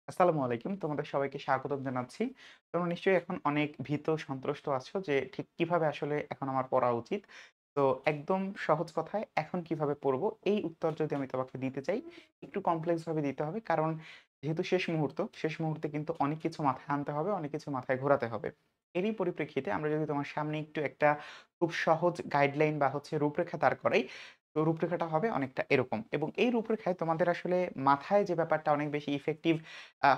আসসালামু আলাইকুম। তোমাদের সবাইকে স্বাগতম জানাচ্ছি। তোমরা নিশ্চয়ই এখন অনেক ভীত সন্ত্রস্ত আছো যে ঠিক কিভাবে আসলে এখন আমার পড়া উচিত। তো একদম সহজ কথায় এখন কিভাবে পড়বো এই উত্তর যদি আমি তোমাকে দিতে চাই, একটু কমপ্লেক্স ভাবে দিতে হবে। কারণ যেহেতু শেষ মুহূর্তে কিন্তু অনেক কিছু মাথায় আনতে হবে, অনেক কিছু মাথায় ঘোরাতে হবে। এরই পরিপ্রেক্ষিতে আমরা যদি তোমার সামনে একটু একটা খুব সহজ গাইডলাইন বা রূপরেখা দাঁড় করাই, তো রূপরেখাটা হবে অনেকটা এরকম। এবং এই রূপরেখায় তোমাদের আসলে মাথায় যে ব্যাপারটা অনেক বেশি ইফেক্টিভ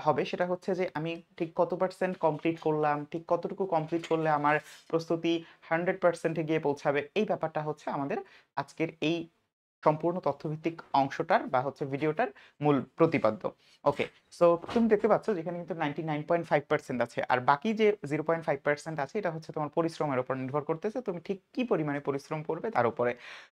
হবে সেটা হচ্ছে যে আমি ঠিক কত পার্সেন্ট কমপ্লিট করলাম, ঠিক কতটুকু কমপ্লিট করলে আমার প্রস্তুতি 100% এ গিয়ে পৌঁছাবে। এই ব্যাপারটা হচ্ছে আমাদের আজকের এই সম্পূর্ণ তথ্যভিত্তিক অংশটার বা ভিডিওটার মূল প্রতিপাদ্য। ওকে। সো তুমি দেখতে পাচ্ছ যেখানে কিন্তু 99.5% আছে। আর বাকি যে 0.5% আছে এটা হচ্ছে তোমার পরিশ্রমের উপর নির্ভর করতেছে। তুমি ঠিক কি পরিমাণে পরিশ্রম করবে তার উপরে।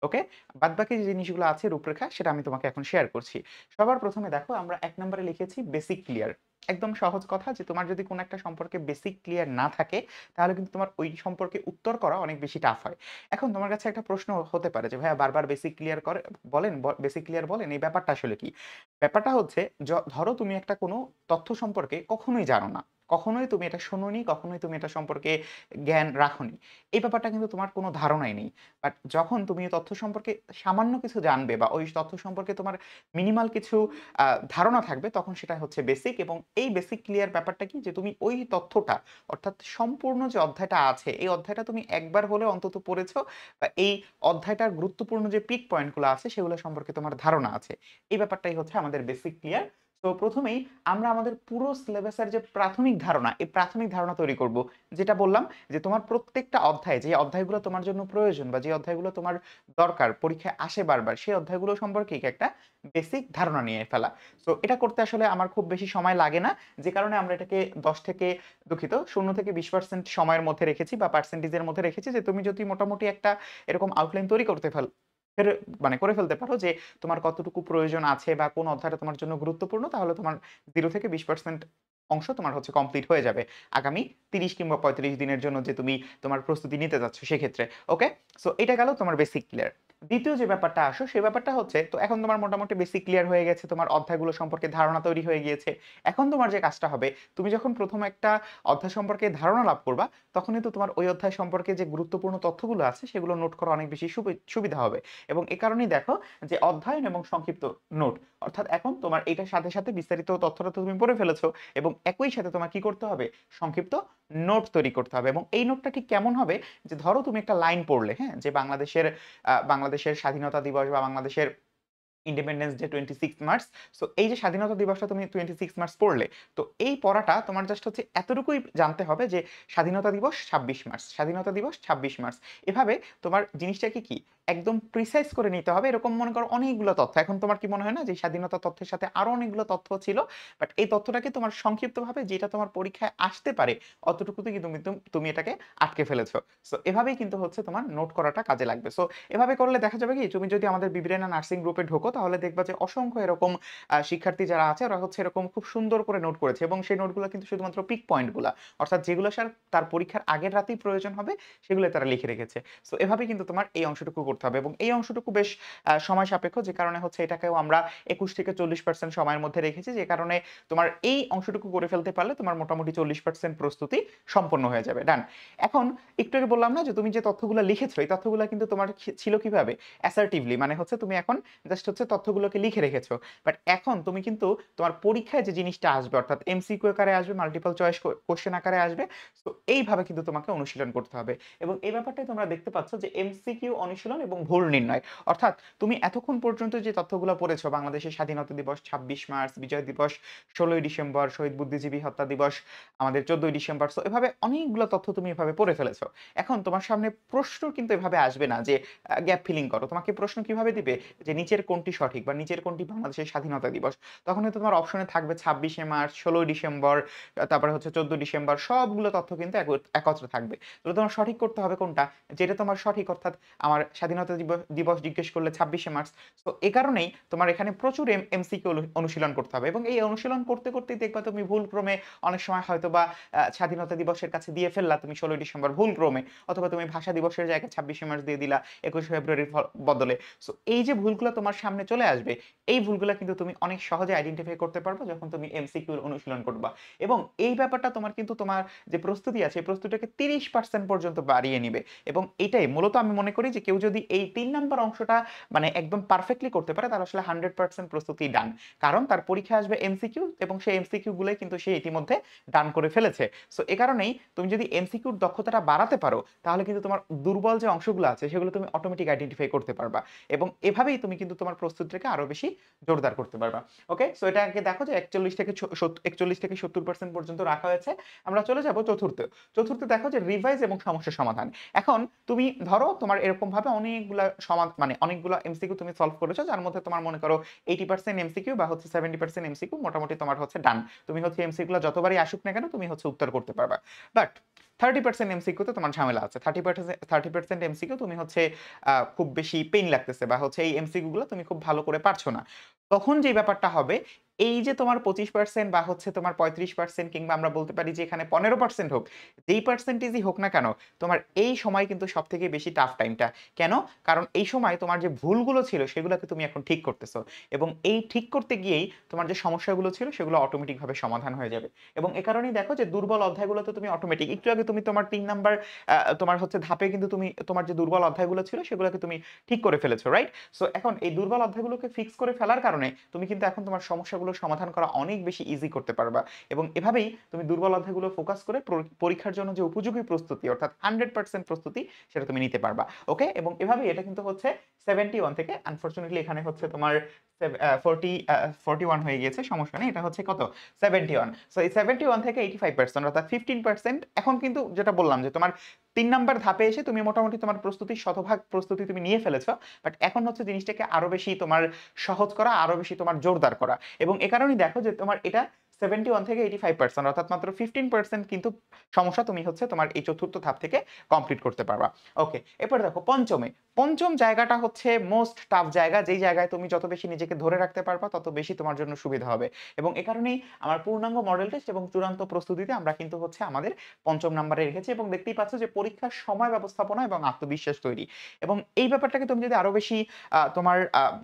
ওকে? বাদবাকি যে জিনিসগুলো আছে রূপরেখা সেটা আমি তোমাকে এখন শেয়ার করছি। সবার ১ম এ দেখো আমরা ১ নম্বরে লিখেছি বেসিক ক্লিয়ার। একদম সহজ কথা যে তোমার যদি কোনো একটা সম্পর্কে বেসিক ক্লিয়ার না থাকে তাহলে কিন্তু তোমার ওই সম্পর্কে উত্তর করা অনেক বেশি টাফ হয়। এখন তোমার কাছে একটা প্রশ্ন হতে পারে যে ভাইয়া বারবার বেসিক ক্লিয়ার করে বলেন, বেসিক ক্লিয়ার বলেন এই ব্যাপারটা আসলে কি? ব্যাপারটা হচ্ছে ধরো তুমি একটা কোনো তথ্য সম্পর্কে কখনোই জানো না। কখনোই তুমি এটা শোনোনি, কখনোই তুমি এটা সম্পর্কে জ্ঞান রাখোনি। এই ব্যাপারটা কিন্তু তোমার কোনো ধারণাই নেই। বাট যখন তুমি এই তথ্য সম্পর্কে সামান্য কিছু জানবে বা ওই তথ্য সম্পর্কে তোমার মিনিমাল কিছু ধারণা থাকবে তখন সেটা হচ্ছে বেসিক। এবং এই বেসিক ক্লিয়ার ব্যাপারটা কি যে তুমি ওই তথ্যটা অর্থাৎ সম্পূর্ণ যে অধ্যায়টা আছে এই অধ্যায়টা তুমি একবার হলেও অন্তত পড়েছো বা এই অধ্যায়টার গুরুত্বপূর্ণ যে পিক পয়েন্ট গুলো আছে সেগুলো সম্পর্কে তোমার ধারণা আছে। এই ব্যাপারটাই হচ্ছে আমাদের বেসিক ক্লিয়ার। তো প্রথমেই আমরা আমাদের পুরো সিলেবাসের যে প্রাথমিক ধারণা, এই প্রাথমিক ধারণা তৈরি করব। যেটা বললাম যে তোমার প্রত্যেকটা অধ্যায় যে অধ্যায়গুলো তোমার জন্য প্রয়োজন বা যে অধ্যায়গুলো তোমার দরকার, পরীক্ষায় আসে বারবার, সেই অধ্যায়গুলো সম্পর্কে একটা বেসিক ধারণা নিয়ে ফেলা। সো এটা করতে আসলে আমার খুব বেশি সময় লাগে না। যে কারণে আমরা এটাকে ১০ থেকে দুঃখিত ০ থেকে ২০% সময়ের মধ্যে রেখেছি বা পার্সেন্টেজের মধ্যে রেখেছি যে তুমি যদি মোটামুটি একটা এরকম আউটলাইন তৈরি করতে ফের মানে করে ফেলতে পারো যে তোমার কতটুকু প্রয়োজন আছে বা কোন অধ্যায়টা তোমার জন্য গুরুত্বপূর্ণ তাহলে তোমার ০ থেকে ২০% অংশ তোমার হচ্ছে কমপ্লিট হয়ে যাবে। আগামী ৩০ কিংবা ৩৫ দিনের জন্য যে তুমি তোমার প্রস্তুতি নিতে যাচ্ছ সেক্ষেত্রে। ওকে? সো এটা গেল তোমার বেসিক ক্লিয়ার। দ্বিতীয় যে ব্যাপারটা আসো সে ব্যাপারটা হচ্ছে তো এখন তোমার মোটামুটি বেসিক ক্লিয়ার হয়ে গেছে, তোমার অধ্যায়গুলো সম্পর্কে ধারণা তৈরি হয়ে গিয়েছে। এখন তোমার যে কাজটা হবে তুমি যখন ১ম একটা অধ্যায় সম্পর্কে ধারণা লাভ করবা তখনই তো তোমার ওই অধ্যায় সম্পর্কে যে গুরুত্বপূর্ণ তথ্যগুলো আছে সেগুলো নোট করা অনেক বেশি সুবিধা হবে। এবং এ কারণেই দেখো যে অধ্যয়ন এবং সংক্ষিপ্ত নোট অর্থাৎ এখন তোমার এটার সাথে বিস্তারিত তথ্যটা তো তুমি পড়ে ফেলেছো এবং একই সাথে তোমার কি করতে হবে? সংক্ষিপ্ত নোট তৈরি করতে হবে। এবং এই নোটটা ঠিক কেমন হবে? যে ধরো তুমি একটা লাইন পড়লে, হ্যাঁ? যে বাংলাদেশের স্বাধীনতা দিবস বা বাংলাদেশের ইন্ডিপেন্ডেন্স ডে 26 মার্চ। সো এই যে স্বাধীনতা দিবসটা তুমি 26 মার্চ পড়লে, তো এই পড়াটা তোমার জাস্ট হচ্ছে এতটুকুই জানতে হবে যে স্বাধীনতা দিবস ২৬ মার্চ, স্বাধীনতা দিবস ২৬ মার্চ। এভাবে তোমার জিনিসটাকে কি একদম প্রিসাইজ করে নিতে হবে। এরকম মনে করো অনেকগুলো তথ্য। এখন তোমার কি মনে হয় না যে স্বাধীনতা তথ্যের সাথে আরো অনেকগুলো তথ্য ছিল। বাট এই তথ্যটাকে তোমার সংক্ষিপ্তভাবে যেটা তোমার পরীক্ষায় আসতে পারে অতটুকুতেই কিন্তু তুমি এটাকে আটকে ফেলেছো। সো এভাবেই কিন্তু হচ্ছে তোমার নোট করাটা কাজে লাগবে। সো এভাবে করলে দেখা যাবে কি তুমি যদি আমাদের বিবিরেনা নার্সিং গ্রুপে ঢোকো তাহলে দেখবা যে অসংখ্য এরকম শিক্ষার্থী যারা আছে ওরা হচ্ছে এরকম খুব সুন্দর করে নোট করেছে এবং সেই নোটগুলো কিন্তু শুধুমাত্র পিক পয়েন্ট গুলা অর্থাৎ যেগুলো তার পরীক্ষার আগের রাতেই প্রয়োজন হবে সেগুলো তারা লিখে রেখেছে। সো এভাবেই কিন্তু তোমার এই অংশটুকু করতে হবে এবং এই অংশটুকু বেশ সময় সাপেক্ষ যে কারণে হচ্ছে এটাকেও আমরা ২১ থেকে ৪০% সময়ের মধ্যে রেখেছি যে কারণে তোমার এই অংশটুকু করে ফেলতে পারলে তোমার মোটামুটি ৪০% প্রস্তুতি সম্পন্ন হয়ে যাবে। ডান। এখন একটু আগে বললাম না যে তুমি যে তথ্যগুলো লিখেছো এই তথ্যগুলো কিন্তু তোমার ছিল কিভাবে? অ্যাসার্টিভলি মানে হচ্ছে তুমি এখন জাস্ট হচ্ছে তথ্যগুলোকে লিখে রেখেছো। বাট এখন তুমি কিন্তু তোমার পরীক্ষায় যে জিনিসটা আসবে অর্থাৎ এমসিকিউ আকারে আসবে, মাল্টিপল চয়েস কোয়েশ্চেন আকারে আসবে। সো এইভাবে কিন্তু তোমাকে অনুশীলন করতে হবে। এবং এই ব্যাপারটাই তোমরা দেখতে পাচ্ছ যে এমসিকিউ অনুশীলন এবং ভুল নির্ণয়। অর্থাৎ তুমি এতক্ষণ পর্যন্ত যে তথ্যগুলো পড়েছো বাংলাদেশের স্বাধীনতা দিবস ২৬ মার্চ, বিজয় দিবস ১৬ই ডিসেম্বর, শহীদ বুদ্ধিজীবী হত্যা দিবস আমাদের ১৪ই ডিসেম্বর। সো এভাবে অনেকগুলো তথ্য তুমি এভাবে পড়ে ফেলেছো। এখন তোমার সামনে প্রশ্ন কিন্তু এভাবে আসবে না যে গ্যাপ ফিলিং করো। তোমাকে প্রশ্ন কিভাবে দিবে? যে নিচের কোনটি সঠিক বা নিচের কোনটি বাংলাদেশের স্বাধীনতা দিবস? তখন কিন্তু তোমার অপশনে থাকবে ২৬শে মার্চ, ১৬ই ডিসেম্বর, তারপরে হচ্ছে ১৪ ডিসেম্বর সবগুলো তথ্য কিন্তু একত্রে থাকবে। তো তোমার সঠিক করতে হবে কোনটা? যেটা তোমার সঠিক অর্থাৎ আমার স্বাধীনতা দিবস জিজ্ঞেস করলে 26শে মার্চ। সো এ কারণেই তোমার এখানে প্রচুর এমসিকিউ অনুশীলন করতে হবে এবং এই অনুশীলন করতে, করতেই দেখবা তুমি ভুলক্রমে অনেক সময় হয়তোবা স্বাধীনতা দিবসের কাছে দিয়ে ফেললা তুমি ১৬ই ডিসেম্বর ভুলক্রমে, অথবা তুমি ভাষা দিবসের জায়গায় 26শে মার্চ দিয়ে দিলা ২১শে ফেব্রুয়ারির বদলে। সো এই যে ভুলগুলো তোমার সামনে চলে আসবে, এই ভুলগুলা কিন্তু তুমি অনেক সহজে আইডেন্টিফাই করতে পারবা যখন তুমি এমসিকিউর অনুশীলন করবা। এবং এই ব্যাপারটা তোমার কিন্তু তোমার যে প্রস্তুতি আছে, এই প্রস্তুতিটাকে ৩০% পর্যন্ত বাড়িয়ে নিবে। এবং এটাই মূলত আমি মনে করি যে কেউ যদি এই ৩ নাম্বার অংশটা মানে একদম পারফেক্টলি করতে পারে, তার আসলে 100% প্রস্তুতি ডান। কারণ তার পরীক্ষায় আসবে এমসিকিউ এবং সেই এমসিকিউ গুলোই কিন্তু সে ইতিমধ্যে ডান করে ফেলেছে। সো এ কারণেই তুমি যদি এমসিকিউর দক্ষতাটা বাড়াতে পারো, তাহলে কিন্তু তোমার দুর্বল যে অংশগুলো আছে সেগুলো তুমি অটোমেটিক আইডেন্টিফাই করতে পারবা। এবং এভাবেই তুমি কিন্তু তোমার প্রস্তুতিটাকে আরো বেশি জোরদার করতে পারবা। ওকে? সো এটাকে দেখো যে 41 থেকে 70% পর্যন্ত রাখা হয়েছে। আমরা চলে যাব চতুর্থে। চতুর্থে দেখো যে রিভাইজ এবং সমস্যা সমাধান। এখন তুমি ধরো তোমার এরকম ভাবে অনেকগুলা মানে অনেকগুলা এমসিকিউ তুমি সলভ করেছো, যার মধ্যে তোমার মনে করো 80% এমসিকিউ বা হচ্ছে 70% এমসিকিউ মোটামুটি তোমার হচ্ছে ডান। তুমি হচ্ছে এমসিকিউ গুলো যতবারই আসুক না কেন তুমি হচ্ছে উত্তর করতে পারবা। বাট 30% এমসিকিউ তে তোমার ঝামেলা আছে। 30% এমসিকিউ তুমি হচ্ছে খুব বেশি পেইন লাগতেছে বা হচ্ছে এই এমসিকিউ গুলো তুমি খুব ভালো করে পারছো না। তখন যে ব্যাপারটা হবে, এই যে তোমার 25% বা হচ্ছে তোমার 35% কিংবা আমরা বলতে পারি যে এখানে 15% হোক, যেই পার্সেন্টেজই হোক না কেন, তোমার এই সময় কিন্তু সবথেকে বেশি টাফ টাইমটা। কেন? কারণ এই সময় তোমার যে ভুলগুলো ছিল সেগুলোকে তুমি এখন ঠিক করতেছো। এবং এই ঠিক করতে গিয়েই তোমার যে সমস্যাগুলো ছিল সেগুলো অটোমেটিক ভাবে সমাধান হয়ে যাবে। এবং এ কারণেই দেখো যে দুর্বল অধ্যায়গুলোতে তুমি অটোমেটিক একটু আগে তুমি তোমার ৩ নাম্বার তোমার হচ্ছে ধাপে কিন্তু তুমি তোমার যে দুর্বল অধ্যায়গুলো ছিল সেগুলোকে তুমি ঠিক করে ফেলেছো, রাইট? সো এখন এই দুর্বল অধ্যায়গুলোকে ফিক্স করে ফেলার কারণে তুমি কিন্তু এখন তোমার সমস্যাগুলো সমাধান করা অনেক বেশি ইজি করতে পারবা। এবং এভাবেই তুমি দুর্বল অধ্যায়গুলো ফোকাস করে পরীক্ষার জন্য যে উপযোগী প্রস্তুতি অর্থাৎ 100% প্রস্তুতি সেটা তুমি নিতে পারবা। ওকে? এবং এভাবেই এটা কিন্তু হচ্ছে 71 থেকে, আনফরচুনেটলি এখানে হচ্ছে তোমার 41 হয়ে গিয়েছে, সমস্যা নেই। এটা হচ্ছে কত? 71। সো এই 71 থেকে 85% অর্থাৎ 15% এখন কিন্তু যেটা বললাম যে তোমার ৩ নাম্বার ধাপে এসে তুমি মোটামুটি তোমার প্রস্তুতির শতভাগ প্রস্তুতি তুমি নিয়ে ফেলেছো। বাট এখন হচ্ছে জিনিসটাকে আরো বেশি তোমার সহজ করা, আরো বেশি তোমার জোরদার করা। এবং এ কারণেই দেখো যে তোমার এটা 71 থেকে 85% অর্থাৎ মাত্র 15% কিন্তু সমস্যা তুমি হচ্ছে তোমার এই চতুর্থ ধাপ থেকে কমপ্লিট করতে পারবা। ওকে, এরপর দেখো পঞ্চম জায়গাটা হচ্ছে মোস্ট টাফ জায়গা, যেই জায়গায় তুমি যত বেশি নিজেকে ধরে রাখতে পারবা তত বেশি তোমার জন্য সুবিধা হবে। এবং এ কারণেই আমার পূর্ণাঙ্গ মডেল টেস্ট এবং চূড়ান্ত প্রস্তুতিতে আমরা কিন্তু হচ্ছে আমাদের ৫ম নাম্বারে রেখেছি। এবং দেখতেই পাচ্ছ যে পরীক্ষার সময় ব্যবস্থাপনা এবং আত্মবিশ্বাস তৈরি। এবং এই ব্যাপারটাকে তুমি যদি আরো বেশি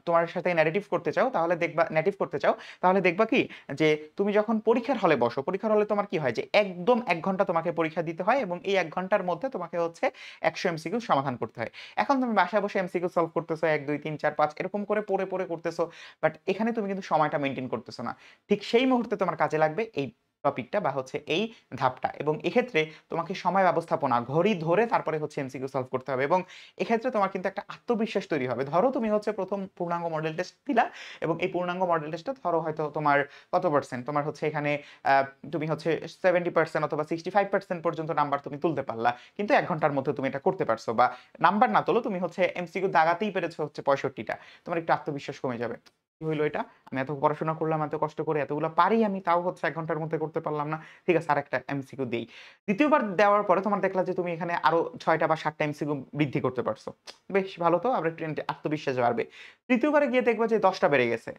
তোমার সাথে ন্যারেটিভ করতে চাও তাহলে দেখবা কি যে তুমি যখন পরীক্ষার হলে বসো, পরীক্ষার হলে তোমার কি হয় যে একদম ১ ঘন্টা তোমাকে পরীক্ষা দিতে হয় এবং এই ১ ঘন্টার মধ্যে তোমাকে হচ্ছে ১০০ এমসিকিউ সমাধান করতে হয়। এখন তুমি বাসায় বসে এমসিকিউ সলভ করতেছো ১, ২, ৩, ৪, ৫ এরকম করে পড়ে করতেছো। বাট এখানে তুমি কিন্তু সময়টা মেইনটেইন করতেছো না। ঠিক সেই মুহূর্তে তোমার কাজে লাগবে এই টপিকটা বা হচ্ছে এই ধাপটা। এবং এক্ষেত্রে তোমাকে সময় ব্যবস্থাপনা, ঘড়ি ধরে তারপরে হচ্ছে এমসিকিউ সলভ করতে হবে। এবং এক্ষেত্রে তোমার কিন্তু একটা আত্মবিশ্বাস তৈরি হবে। ধরো তুমি হচ্ছে ১ম পূর্ণাঙ্গ মডেল টেস্ট দিলা এবং এই পূর্ণাঙ্গ মডেল টেস্টটা ধরো হয়তো তোমার কত পার্সেন্ট? তোমার হচ্ছে এখানে আ তুমি হচ্ছে 70% অথবা 65% পর্যন্ত নাম্বার তুমি তুলতে পারলা। কিন্তু ১ ঘন্টার মধ্যে তুমি এটা করতে পারছো, বা নাম্বার না তুলো তুমি হচ্ছে এমসিকিউ দাগাতেই পেরেছো হচ্ছে ৬৫ টা। তোমার একটু আত্মবিশ্বাস কমে যাবে। কি হইলো এটা? আমি এত পড়াশোনা করলাম, এত কষ্ট করে এতগুলা পারি আমি, তাও হচ্ছে ১ ঘন্টার মধ্যে করতে পারলাম না। ঠিক আছে, আরেকটা এমসিকিউ দেই। ২য় বার দেওয়ার পরে তোমার দেখলা যে তুমি এখানে আরো ৬ টা বা ৭ টা এমসিকিউ বৃদ্ধি করতে পারছো। বেশ ভালো তো, আবার একটু আত্মবিশ্বাস বাড়বে। ৩য় বারে গিয়ে দেখবা যে ১০ টা বেড়ে গেছে।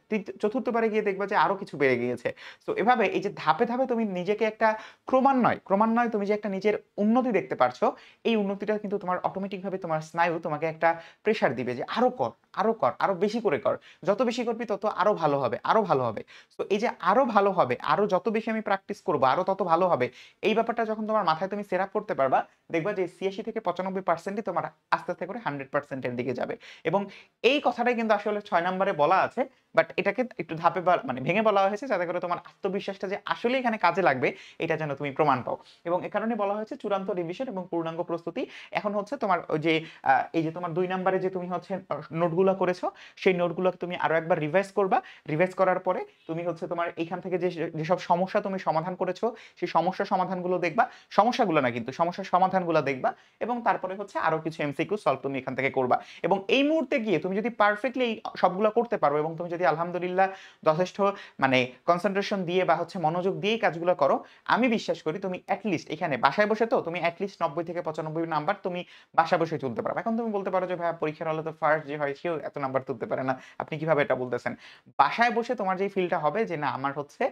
৪র্থ বারে গিয়ে দেখবা যে আরো কিছু বেড়ে গিয়েছে। সো এভাবে এই যে ধাপে, ধাপে তুমি নিজেকে একটা ক্রমান্বয়ে তুমি যে একটা নিজের উন্নতি দেখতে পারছো, এই উন্নতিটা কিন্তু তোমার অটোমেটিক ভাবে তোমার স্নায়ু তোমাকে একটা প্রেশার দিবে যে আরো কর, আরো বেশি করে কর। যত বেশি করবি তত আরো ভালো হবে, আরো ভালো হবে। সো এই যে আরো ভালো হবে, আরো যত বেশি আমি প্র্যাকটিস করব, আরো তত ভালো হবে। এই ব্যাপারটা যখন তোমার মাথায় তুমি সেট আপ করতে পারবা, দেখবা যে ৮৬ থেকে ৯৫% ই তোমার আস্তে, আস্তে করে 100% এর দিকে যাবে। এবং এই কথাটাই কিন্তু আসলে ৬ নম্বরে বলা আছে। বাট এটাকে একটু ধাপে মানে ভেঙে বলা হয়েছে যাতে করে তোমার আত্মবিশ্বাসটা যে আসলেই এখানে কাজে লাগবে এটা যেন তুমি প্রমাণ পাও। এবং এ কারণে বলা হয়েছে চূড়ান্ত রিভিশন এবং পূর্ণাঙ্গ প্রস্তুতি। এখন হচ্ছে তোমার ওই যে এই যে তোমার ২ নম্বরে যে তুমি হচ্ছে নোটগুলা করেছো, সেই নোটগুলোকে তুমি আরো একবার রিভাইজ করবা। রিভাইজ করার পরে তুমি হচ্ছে তোমার এইখান থেকে যেসব সমস্যা তুমি সমাধান করেছো, সেই সমস্যা সমাধানগুলো দেখবা। সমস্যাগুলো না কিন্তু, সমস্যার সমাধানগুলো দেখবা। এবং তারপরে হচ্ছে আরো কিছু এমসিকিউ সলভ তুমি এখান থেকে করবা। এবং এই মুহূর্তে গিয়ে তুমি যদি পারফেক্টলি সবগুলা করতে পারো এবং তুমি যদি আলহামদুলিল্লাহ যথেষ্ট মানে কনসেনট্রেশন দিয়ে বা হচ্ছে মনোযোগ দিয়েই কাজগুলো করো, আমি বিশ্বাস করি তুমি এট লিস্ট এখানে বাসায় বসে তো তুমি এট লিস্ট 90 থেকে 95 নাম্বার তুমি বাসায় বসেই তুলতে পারবে। এখন তুমি বলতে পারো যে ভাইয়া পরীক্ষার হলে তো ফার্স্ট যে হয় সেও এত নাম্বার তুলতে পারে না। আপনি কিভাবে এটা বলতেছেন? বাসায় বসে তোমার যেই ফিলটা হবে যে না আমার হচ্ছে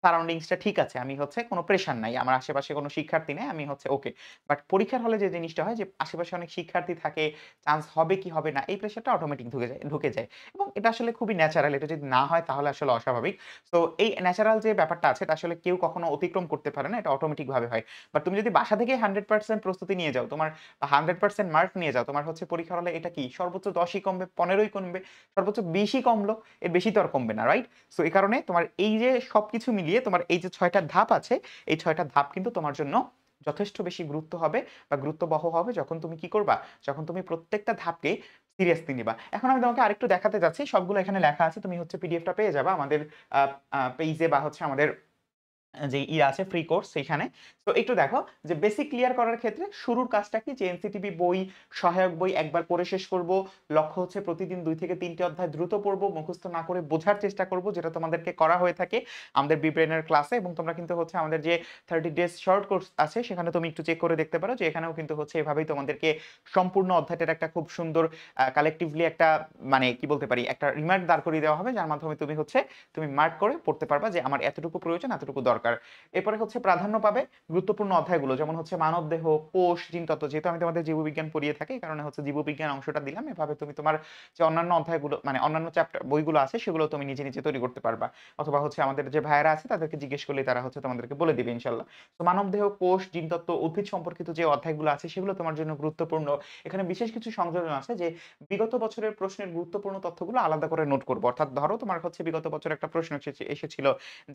সারাউন্ডিংসটা ঠিক আছে। আমি হচ্ছে কোন প্রেশার নাই। আমার আশেপাশে কোন শিক্ষার্থী নাই। আমি হচ্ছে ওকে। বাট পরীক্ষার হলে যে জিনিসটা হয় যে আশেপাশে অনেক শিক্ষার্থী থাকে, চান্স হবে কি হবে না এই প্রেশারটা অটোমেটিক ঢুকে যায়। এবং এটা আসলে খুবই ন্যাচারাল। এটা যদি না হয় তাহলে আসলে অস্বাভাবিক। সো এই ন্যাচারাল যে ব্যাপারটা আছে এটা আসলে কেউ কখনো অতিক্রম করতে পারে না। এটা অটোমেটিক ভাবে হয়। বাট তুমি যদি বাসা থেকেই 100% প্রস্তুতি নিয়ে যাও, তোমার 100% মার্ক নিয়ে যাও, তোমার হচ্ছে পরীক্ষার হলে এটা কি সর্বোচ্চ 10 ই কমবে, 15 ই কমবে, সর্বোচ্চ 20 ই কমলো। এর বেশি তো আর কমবে না, রাইট? সো এই কারণে তোমার এই যে সবকিছু মিলিয়ে তোমার এই যে ৬ টা ধাপ আছে, এই ৬ টা ধাপ কিন্তু তোমার জন্য যথেষ্ট বেশি গুরুত্ব হবে বা গুরুত্ববহ হবে যখন তুমি কি করবা? যখন তুমি প্রত্যেকটা ধাপকে সিরিয়াসলি নিবা। এখন আমি তোমাকে আরেকটু দেখাতে যাচ্ছি। সবগুলো এখানে লেখা আছে। তুমি হচ্ছে পিডিএফটা পেয়ে যাবা আমাদের আ আ পেইজে বা হচ্ছে আমাদের যে আছে ফ্রি কোর্স সেইখানে। তো একটু দেখো যে বেসিক ক্লিয়ার করার ক্ষেত্রে শুরুর কাজটা কি যে এনসিটিবি বই, সহায়ক বই একবার পড়ে শেষ করব। লক্ষ্য হচ্ছে প্রতিদিন ২ থেকে ৩ টি অধ্যায় দ্রুত পড়ব, মুখস্থ না করে বোঝার চেষ্টা করব যেটা তোমাদেরকে করা হয়ে থাকে আমাদের বিব্রেইনের ক্লাসে এবং তোমরা কিন্তু হচ্ছে আমাদের যে 30 ডেজ শর্ট কোর্স আছে সেখানে তুমি একটু চেক করে দেখতে পারো যে এখানেও কিন্তু হচ্ছে এভাবেই তোমাদেরকে সম্পূর্ণ অধ্যায়টার একটা খুব সুন্দর কালেক্টিভলি একটা মানে কি বলতে পারি একটা রিমার্ক দাঁড় করিয়ে দেওয়া হবে যার মাধ্যমে তুমি মার্ক করে পড়তে পারবা যে আমার এতটুকু প্রয়োজন, এতটুকু দরকার। এরপরে হচ্ছে প্রাধান্য পাবে গুরুত্বপূর্ণ অধ্যায়গুলো যেমন হচ্ছে মানবদেহ, কোষ, জিনতত্ত্ব যেহেতু আমি তোমাদের জীববিজ্ঞান পড়িয়ে থাকি এই কারণে হচ্ছে জীববিজ্ঞান অংশটা দিলাম। এভাবে তুমি তোমার যে অন্যান্য অধ্যায়গুলো মানে অন্যান্য চ্যাপ্টার বইগুলো আছে সেগুলো তুমি নিজে তৈরি করতে পারবা। অথবা হচ্ছে আমাদের যে ভাইয়েরা আছে তাদেরকে জিজ্ঞেস করলেই তারা হচ্ছে তোমাদেরকে বলে দিবে ইনশাআল্লাহ। তো মানবদেহ, কোষ, জিনতত্ত্ব, উদ্ভিদ সম্পর্কিত যে অধ্যায়গুলো আছে সেগুলো তোমার জন্য গুরুত্বপূর্ণ। এখানে বিশেষ কিছু সংযোজন আছে যে বিগত বছরের প্রশ্নের গুরুত্বপূর্ণ তথ্যগুলো আলাদা করে নোট করব। অর্থাৎ ধরো তোমার হচ্ছে বিগত বছর একটা প্রশ্ন এসেছিল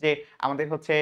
যে আমাদের হচ্ছে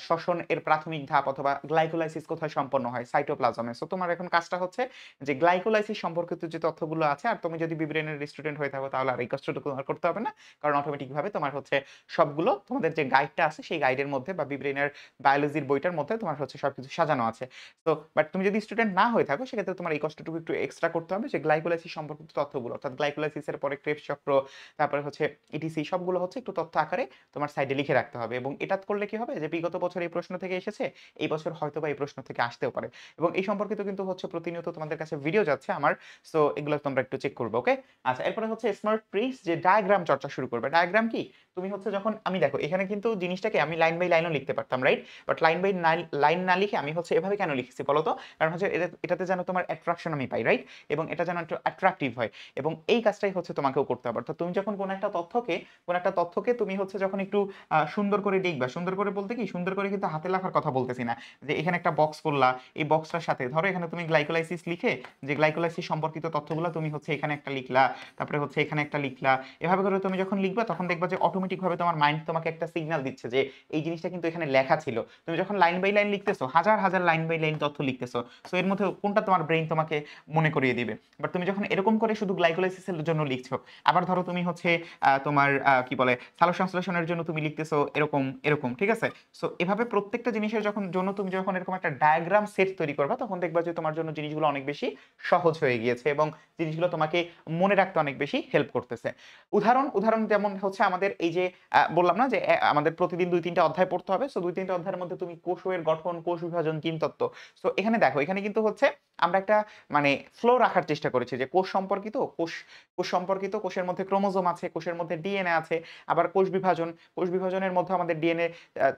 শ্বসন এর প্রাথমিক ধাপ অথবা গ্লাইকোলাইসিস কোথায় সম্পন্ন হয়? সাইটোপ্লাজমে। সো তোমার এখন কাজটা হচ্ছে যে গ্লাইকোলাইসিস সম্পর্কিত যে তথ্যগুলো আছে আর তুমি যদি বিব্রেইনের স্টুডেন্ট হয়ে থাকো তাহলে আর এই কষ্টটুকু তোমার করতে হবে না। কারণ অটোমেটিক ভাবে তোমার হচ্ছে সবগুলো তোমাদের যে গাইডটা আছে সেই গাইডের মধ্যে বা বিব্রেইনের বায়োলজির বইটার মধ্যে তোমার হচ্ছে সবকিছু সাজানো আছে। তো বাট তুমি যদি স্টুডেন্ট না হয়ে থাকো সেক্ষেত্রে তোমার এই কষ্টটুকু একটু এক্সট্রা করতে হবে যে গ্লাইকোলাইসিস সম্পর্কিত তথ্যগুলো অর্থাৎ গ্লাইকোলাইসিসের পরে ক্রেবস চক্র, তারপরে হচ্ছে ইটিসি সবগুলো হচ্ছে একটু তথ্য আকারে তোমার সাইডে লিখে রাখতে হবে এবং এটা করলে কি হবে যে বিগত বছর এই প্রশ্ন থেকে এসেছে, এই বছর হয়তোবা এই প্রশ্ন থেকে আসতেও পারে। এবং এই সম্পর্কিত কিন্তু হচ্ছে প্রতিনিয়ত তোমাদের কাছে ভিডিও যাচ্ছে আমার। সো এগুলো তোমরা একটু চেক করবে, ওকে? আচ্ছা এরপরে হচ্ছে স্মার্ট ট্রিক্স যে ডায়াগ্রাম চর্চা শুরু করবে। ডায়াগ্রাম কি? তুমি হচ্ছে যখন আমি দেখো এখানে কিন্তু জিনিসটাকে আমি লাইন বাই লাইনও লিখতে পারতাম, right? But line by line না লিখে আমি হচ্ছে এভাবে কেন লিখেছি বলো তো? কারণ হচ্ছে এটাতে যেন তোমার অ্যাট্রাকশন আমি পাই, রাইট? এবং এটা যেন একটু অ্যাট্রাকটিভ হয় এবং এই কাজটাই হচ্ছে তোমাকেও করতে হবে। অর্থাৎ তুমি যখন কোন একটা তথ্যকে তুমি হচ্ছে যখন একটু সুন্দর করে লিখবা, সুন্দর করে বলতে কি সুন্দর করে কিন্তু হাতে লেখার কথা বলতেছি না। যে এখানে একটা বক্স করলা, এই বক্সটার সাথে ধরো এখানে তুমি গ্লাইকোলাইসিস লিখে যে গ্লাইকোলাইসিস সম্পর্কিত তথ্যগুলো তুমি হচ্ছে এখানে একটা লিখলা, তারপরে হচ্ছে এখানে একটা লিখলা। এভাবে করে তুমি যখন লিখবা তখন দেখবা যে অটোমেটিক ভাবে তোমার মাইন্ড তোমাকে একটা সিগন্যাল দিচ্ছে যে এই জিনিসটা কিন্তু এখানে লেখা ছিল। তুমি যখন লাইন বাই লাইন লিখতেছো, হাজার হাজার লাইন বাই লাইন তথ্য লিখতেছো, সো এর মধ্যে কোনটা তোমার ব্রেইন তোমাকে মনে করিয়ে দিবে। বাট তুমি যখন এরকম করে শুধু গ্লাইকোলাইসিসের জন্য লিখছো, আবার ধরো তুমি হচ্ছে তোমার কি বলে সালোকসংশ্লেষণের জন্য তুমি লিখতেছো এরকম এরকম, ঠিক আছে? সো এভাবে প্রত্যেকটা জিনিসের জন্য তুমি যখন এরকম একটা ডায়াগ্রাম সেট তৈরি করবা তখন দেখবা যে তোমার জন্য জিনিসগুলো অনেক বেশি সহজ হয়ে গিয়েছে এবং জিনিসগুলো তোমাকে মনে রাখতে অনেক বেশি হেল্প করতেছে। উদাহরণ যেমন হচ্ছে আমাদের এই যে বললাম না যে আমাদের প্রতিদিন ২-৩ টা অধ্যায় পড়তে হবে। সো ২-৩ টা অধ্যায়ের মধ্যে তুমি কোষের গঠন, কোষ বিভাজন, জিনতত্ত্ব। সো এখানে দেখো এখানে কিন্তু হচ্ছে আমরা একটা মানে ফ্লো রাখার চেষ্টা করেছি যে কোষ সম্পর্কিত কোষের মধ্যে ক্রোমোজোম আছে, কোষের মধ্যে ডিএনএ আছে, আবার কোষ বিভাজনের মধ্যে আমাদের ডিএনএ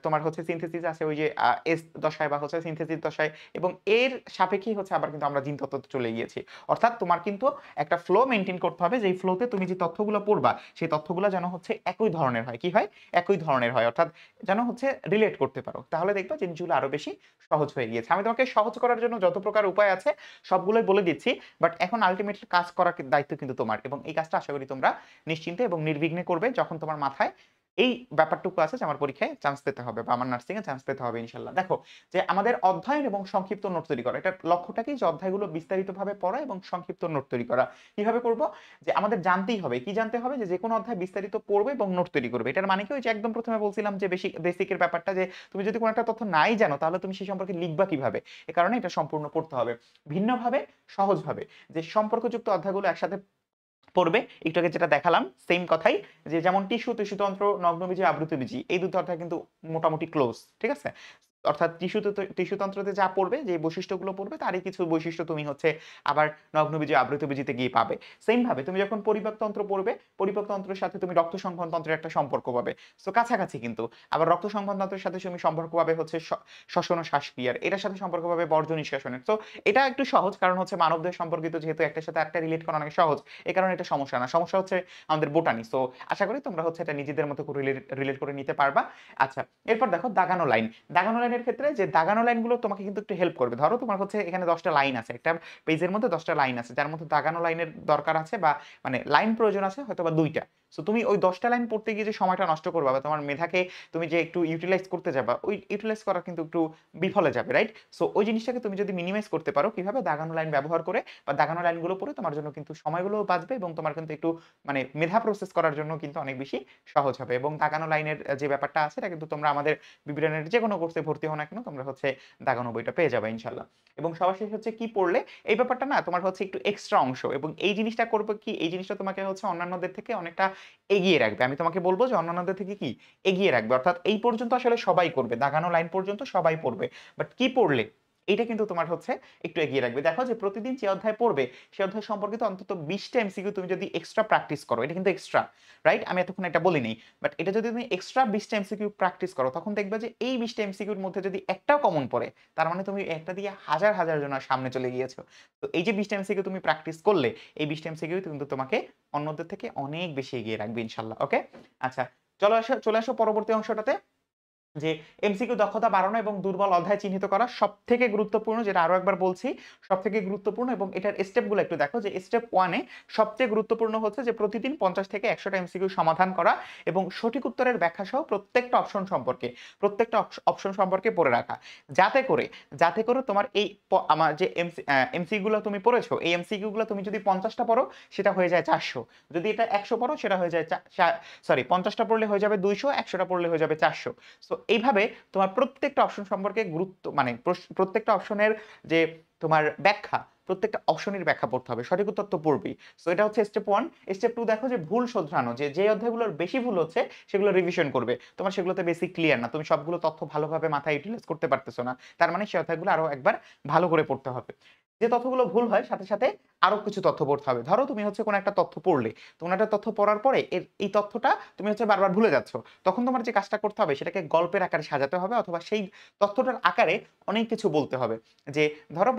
তোমার হচ্ছে সিনথেসিস আছে ওই যে এস দশায় বা হচ্ছে সিনথেসিস দশায় এবং এর সাপেক্ষেই হচ্ছে আবার কিন্তু আমরা জিনতত্ত্বতে চলে গিয়েছি। অর্থাৎ তোমার কিন্তু একটা ফ্লো মেইনটেইন করতে হবে যেই ফ্লোতে তুমি যে তথ্যগুলো পড়বা সেই তথ্যগুলো যেন হচ্ছে একই ধরনের হয়। কি হয়? একই ধরনের হয়। অর্থাৎ যেন হচ্ছে রিলেট করতে পারো। তাহলে দেখবা জিনিসগুলো আরো বেশি সহজ হয়ে গিয়েছে। আমি তোমাকে সহজ করার জন্য যত প্রকার উপায় আছে সবগুলোই বলে দিচ্ছি। বাট এখন আল্টিমেটলি কাজ করার দায়িত্ব কিন্তু তোমার এবং এই কাজটা আশা করি তোমরা নিশ্চিন্তে এবং নির্বিঘ্নে করবে যখন তোমার মাথায় এই ব্যাপারটুকু আছে যে আমার পরীক্ষায় চান্স পেতে হবে বা আমার নার্সিং এ চান্স পেতে হবে ইনশাআল্লাহ। দেখো যে আমাদের অধ্যয়ন এবং সংক্ষিপ্ত নোট তৈরি করা। এটার লক্ষ্যটা কি যে অধ্যায়গুলো বিস্তারিতভাবে পড়া এবং সংক্ষিপ্ত নোট তৈরি করা। কিভাবে করব? যে আমাদের জানতেই হবে। কি জানতে হবে? যে যেকোনো অধ্যায় বিস্তারিত পড়বে এবং নোট তৈরি করবে। এটার মানে কি ওই যে একদম প্রথমে বলছিলাম যে বেসিকের ব্যাপারটা যে তুমি যদি কোনো একটা তথ্য নাই জানো তাহলে তুমি সেই সম্পর্কে লিখবা কিভাবে? এ কারণে এটা সম্পূর্ণ পড়তে হবে। ভিন্নভাবে, সহজভাবে যে সম্পর্কযুক্ত অধ্যায়গুলো একসাথে পড়বে। একটু আগে যেটা দেখালাম সেম কথাই, যে যেমন টিস্যু, টিস্যুতন্ত্র, নগ্নবীজি, আবৃতবীজি, এই দুটো অধ্যায় কিন্তু মোটামুটি ক্লোজ, ঠিক আছে? অর্থাৎ টিস্যুতন্ত্রতে যা পড়বে, যে বৈশিষ্ট্যগুলো পড়বে তারই কিছু বৈশিষ্ট্য তুমি হচ্ছে আবার নগ্নবীজি, আবৃতবীজিতে গিয়ে পাবে। সেম ভাবে তুমি যখন পরিপাকতন্ত্র পড়বে, পরিপাকতন্ত্রের সাথে তুমি রক্ত সংবহনতন্ত্রের একটা সম্পর্ক পাবে। সো কাছাকাছি কিন্তু। আবার রক্ত সংবহনতন্ত্রের সাথে তুমি সম্পর্ক পাবে হচ্ছে শ্বসন ও শ্বাসক্রিয়ার, এটার সাথে সম্পর্ক পাবে বর্জ্য নিষ্কাশনের। সো এটা একটু সহজ, কারণ হচ্ছে মানবদেহ সম্পর্কিত, যেহেতু একটার সাথে একটা রিলেট করা অনেক সহজ, এই কারণে এটা সমস্যা না। সমস্যা হচ্ছে আমাদের বোটানি। সো আশা করি তোমরা হচ্ছে এটা নিজেদের মতো করে রিলেট করে নিতে পারবা। আচ্ছা, এরপর দেখো দাগানো লাইন। দাগানো লাইনের ক্ষেত্রে যে দাগানো লাইনগুলো তোমাকে কিন্তু একটু হেল্প করবে। ধরো তোমার হচ্ছে এখানে 10টা লাইন আছে, একটা পেজের মধ্যে 10টা লাইন আছে, যার মধ্যে দাগানো লাইনের দরকার আছে, বা মানে লাইন প্রয়োজন আছে হয়তো বা 2টা। সো তুমি ওই 10টা লাইন পড়তে গিয়ে যে সময়টা নষ্ট করবা, বা তোমার মেধাকে তুমি যে একটু ইউটিলাইজ করতে যাবা, ওই ইউটিলাইজ করা কিন্তু একটু বিফলে যাবে, রাইট? সো ওই জিনিসটাকে তুমি যদি মিনিমাইজ করতে পারো কিভাবে, দাগানো লাইন ব্যবহার করে বা দাগানো লাইনগুলো পড়ে, তোমার জন্য কিন্তু সময়গুলো বাঁচবে এবং তোমার কিন্তু একটু মানে মেধা প্রসেস করার জন্য কিন্তু অনেক বেশি সহজ হবে। এবং দাগানো লাইনের যে ব্যাপারটা আছে, এটা কিন্তু তোমরা আমাদের বিবিএনের যে কোনো কোর্সে ভর্তি হও না কেন, তোমরা হচ্ছে দাগানো বইটা পেয়ে যাবে ইনশাল্লাহ। এবং সবার শেষে হচ্ছে কি পড়লে, এই ব্যাপারটা না তোমার হচ্ছে একটু এক্সট্রা অংশ, এবং এই জিনিসটা করবে কি, এই জিনিসটা তোমাকে হচ্ছে অন্যান্যদের থেকে অনেকটা এগিয়ে রাখবে। আমি তোমাকে বলবো যে অন্যান্যদের থেকে কি এগিয়ে রাখবে, অর্থাৎ এই পর্যন্ত আসলে সবাই করবে, দাগানো লাইন পর্যন্ত সবাই পড়বে, বাট কি পড়লে এটা কিন্তু তোমার হচ্ছে একটু এগিয়ে রাখবে। দেখো যে প্রতিদিন যে অধ্যায় পড়বে, সে অধ্যায় সম্পর্কিত অন্তত 20টা এমসিকিউ তুমি যদি এক্সট্রা প্র্যাকটিস করো, এটা কিন্তু এক্সট্রা, রাইট? আমি এতক্ষণ এটা বলিনি, বাট এটা যদি তুমি এক্সট্রা 20টা এমসিকিউ প্র্যাকটিস করো, তখন দেখবে যে এই 20টা এমসিকিউর মধ্যে যদি একটাও কমন পড়ে, তার মানে তুমি একটা দিয়ে হাজার হাজার জনের সামনে চলে গিয়েছো। তো এই যে 20টা এমসিকিউ তুমি প্র্যাকটিস করলে, এই 20টা এমসিকিউ কিন্তু তোমাকে অন্যদের থেকে অনেক বেশি এগিয়ে রাখবে ইনশাল্লাহ। ওকে, আচ্ছা, চলে আসো পরবর্তী অংশটাতে, যে এমসিকিউ দক্ষতা বাড়ানো এবং দুর্বল অধ্যায় চিহ্নিত করা সবথেকে গুরুত্বপূর্ণ, যেটা আরো একবার বলছি, সবথেকে গুরুত্বপূর্ণ। এবং এটার স্টেপগুলো একটু দেখো, যে স্টেপ 1 এ সবচেয়ে গুরুত্বপূর্ণ হচ্ছে যে প্রতিদিন 50 থেকে 100টা এমসিকিউ সমাধান করা এবং সঠিক উত্তরের ব্যাখ্যা সহ প্রত্যেকটা অপশন সম্পর্কে পড়ে রাখা, যাতে করে তোমার এই আমার যে এমসিকিউ গুলো তুমি পড়েছো, এই এমসিকিউ গুলো তুমি যদি 50টা পড়ো, সেটা হয়ে যায় 400। যদি এটা 100 পড়ো, সেটা হয়ে যায় 50টা পড়লে হয়ে যাবে 200, 100টা পড়লে হয়ে যাবে 400। সো এইভাবে তোমার প্রত্যেকটা অপশন সম্পর্কে গুরুত্ব, মানে প্রত্যেকটা অপশনের যে তোমার ব্যাখ্যা, প্রত্যেকটা অপশনের ব্যাখ্যা পড়তে হবে, সঠিক উত্তর তো পড়বেই। সো এটা হচ্ছে স্টেপ 1। স্টেপ 2 দেখো, যে ভুল শোধরানো, যে অধ্যায়গুলোর বেশি ভুল হচ্ছে সেগুলো রিভিশন করবে। তোমার সেগুলোতে বেসিক ক্লিয়ার না, তুমি সবগুলো তথ্য ভালোভাবে মাথায় ইউটিলাইজ করতে পারতেছো না, তার মানে সেই অধ্যায়গুলো আরো একবার ভালো করে পড়তে হবে। যে তথ্যগুলো ভুল হয়, সাথে সাথে আরো কিছু তথ্য পড়তে হবে। ধরো তুমি হচ্ছে কোনো একটা তথ্য পড়লে, কোনো একটা তথ্য পড়ার পরে এই তথ্যটা তুমি হচ্ছে বারবার ভুলে যাচ্ছ, তখন তোমার যে কাজটা করতে হবে, সেটাকে গল্পের আকারে সাজাতে হবে, অথবা সেই তথ্যটার আকারে অনেক কিছু বলতে হবে। যে ধরো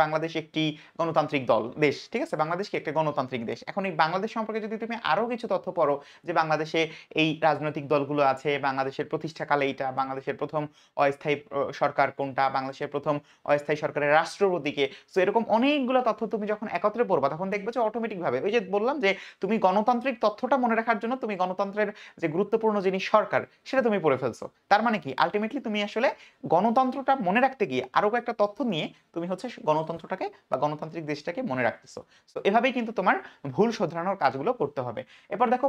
বাংলাদেশ একটি গণতান্ত্রিক দেশ, ঠিক আছে? বাংলাদেশ কি একটা গণতান্ত্রিক দেশ। এখন এই বাংলাদেশ সম্পর্কে যদি তুমি আরো কিছু তথ্য পড়ো, যে বাংলাদেশে এই রাজনৈতিক দলগুলো আছে, বাংলাদেশের প্রতিষ্ঠাকালে এইটা, বাংলাদেশের প্রথম অস্থায়ী সরকার কোনটা, বাংলাদেশের প্রথম অস্থায়ী সরকারের রাষ্ট্রপতিকে, সো এরকম অনেকগুলো তথ্য তুমি যখন একত্রে পড়বা, তখন দেখবে যে অটোমেটিক ভাবে, ওই যে বললাম যে তুমি গণতান্ত্রিক তথ্যটা মনে রাখার জন্য তুমি গণতন্ত্রের যে গুরুত্বপূর্ণ জিনিস সরকার, সেটা তুমি পড়ে ফেলছো। তার মানে কি, আলটিমেটলি তুমি আসলে গণতন্ত্রটা মনে রাখতে গিয়ে আরো কয়েকটা তথ্য নিয়ে তুমি হচ্ছে গণতন্ত্রটাকে বা গণতান্ত্রিক দেশটাকে মনে রাখতেছো। সো এভাবেই কিন্তু তোমার ভুল শোধরানোর কাজগুলো করতে হবে। এরপর দেখো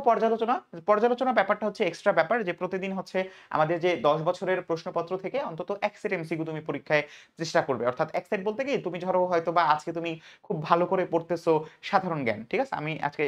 পর্যালোচনা ব্যাপারটা হচ্ছে এক্সট্রা ব্যাপার, যে প্রতিদিন হচ্ছে আমাদের যে 10 বছরের প্রশ্নপত্র থেকে অন্তত এক সেট এমসিকিউ তুমি পরীক্ষায় চেষ্টা করবে। অর্থাৎ এক সেট বলতে কি, তুমি ধরো হয়তো বা আজকে তুমি খুব ভালো করে পড়তেছো সাধারণ জ্ঞান, ঠিক আছে? আমি আজকে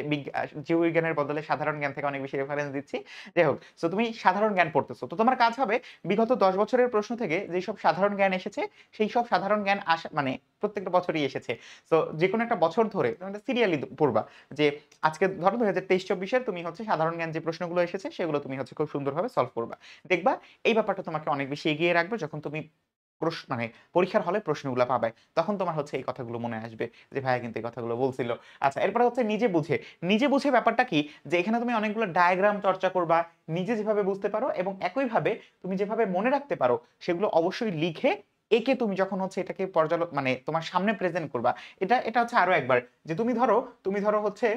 জীববিজ্ঞানের বদলে সাধারণ জ্ঞান থেকে অনেক বেশি রেফারেন্স দিচ্ছি। যাই হোক, সো তুমি সাধারণ জ্ঞান পড়তেছো, তো তোমার কাজ হবে বিগত 10 বছরের প্রশ্ন থেকে যেসব সাধারণ জ্ঞান এসেছে, সেই সব সাধারণ জ্ঞান আসা মানে প্রত্যেকটা বছরই এসেছে। সো যে কোনো একটা বছর ধরে তুমি সিরিয়ালি পড়বা, যে আজকে ধরো 2023-24-এর তুমি হচ্ছে সাধারণ জ্ঞান যে প্রশ্নগুলো এসেছে, সেগুলো তুমি হচ্ছে খুব সুন্দরভাবে সলভ করবা। দেখবা এই ব্যাপারটা তোমাকে অনেক বেশি এগিয়ে রাখবে। যখন তুমি মানে পরীক্ষার হলে প্রশ্নগুলো পাবে, তখন তোমার হচ্ছে এই কথাগুলো মনে আসবে, যে ভাইয়া কিন্তু এই কথাগুলো বলছিল। আচ্ছা, এরপরে হচ্ছে নিজে বুঝে ব্যাপারটা কি, যে এখানে তুমি অনেকগুলো ডায়াগ্রাম চর্চা করবা, নিজে যেভাবে বুঝতে পারো এবং একইভাবে তুমি যেভাবে মনে রাখতে পারো, সেগুলো অবশ্যই লিখে একে তুমি যখন হচ্ছে এটাকে মানে তোমার সামনে প্রেজেন্ট করবা, এটা হচ্ছে আরো একবার, যে তুমি ধরো হচ্ছে